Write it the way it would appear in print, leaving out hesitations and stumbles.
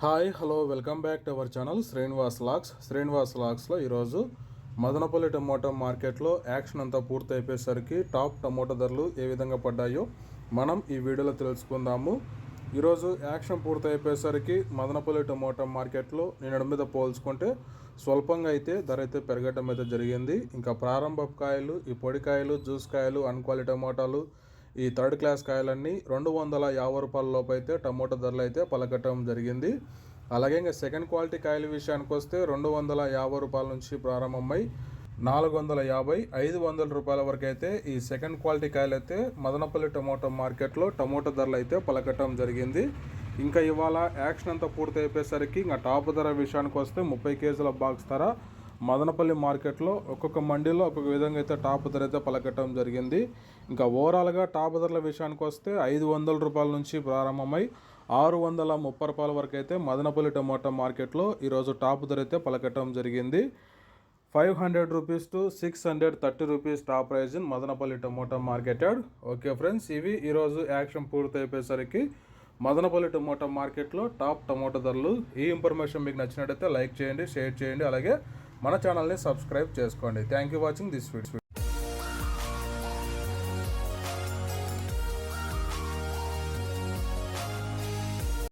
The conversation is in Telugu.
Hi hello welcome back to our channel Srinivas లాక్స్లో ఈరోజు మదనపల్లి టమోటా మార్కెట్లో యాక్షన్ అంతా పూర్తి అయిపోయేసరికి టాప్ టమోటా ధరలు ఏ విధంగా పడ్డాయో మనం ఈ వీడియోలో తెలుసుకుందాము. ఈరోజు యాక్షన్ పూర్తి అయిపోయేసరికి మదనపల్లి టమోటా మార్కెట్లో నిన్నటి మీద పోల్చుకుంటే స్వల్పంగా అయితే ధర అయితే పెరగడం అయితే జరిగింది. ఇంకా ప్రారంభ కాయలు, ఈ పొడికాయలు, జ్యూస్ కాయలు, అన్క్వాలిటీ టమోటాలు, ఈ థర్డ్ క్లాస్ కాయలన్నీ 250 రూపాయల లోపు అయితే టమోటా ధరలు అయితే పలకటం జరిగింది. అలాగే ఇంకా సెకండ్ క్వాలిటీ కాయల విషయానికి వస్తే 250 రూపాయల నుంచి ప్రారంభమై 450, 500 రూపాయల వరకు అయితే ఈ సెకండ్ క్వాలిటీ కాయలు అయితే మదనపల్లి టమోటా మార్కెట్లో టమోటా ధరలు అయితే పలకటం జరిగింది. ఇంకా ఇవాళ యాక్షన్ అంతా పూర్తి అయిపోయేసరికి ఇంకా టాప్ ధర విషయానికి వస్తే 30 కేజీల బాక్స్ ధర మదనపల్లి మార్కెట్లో ఒక్కొక్క మండీలో ఒక్కొక్క విధంగా అయితే టాప్ ధర అయితే పలకటం జరిగింది. ఇంకా ఓవరాల్గా టాప్ ధరల విషయానికి వస్తే 500 రూపాయల నుంచి ప్రారంభమై 630 రూపాయల వరకు అయితే మదనపల్లి టమోటా మార్కెట్లో ఈరోజు టాప్ ధర అయితే పలకటం జరిగింది. 500 rupees to 630 rupees top prize in Madanapalle tomato marketed. Okay friends, ఇవి ఈరోజు యాక్షన్ పూర్తి అయిపోయేసరికి మదనపల్లి టమోటా మార్కెట్లో టాప్ టమోటా ధరలు. ఈ ఇన్ఫర్మేషన్ మీకు నచ్చినట్టయితే లైక్ చేయండి, షేర్ చేయండి, అలాగే మన ఛానల్ని సబ్స్క్రైబ్ చేసుకోండి. Thank you watching this video.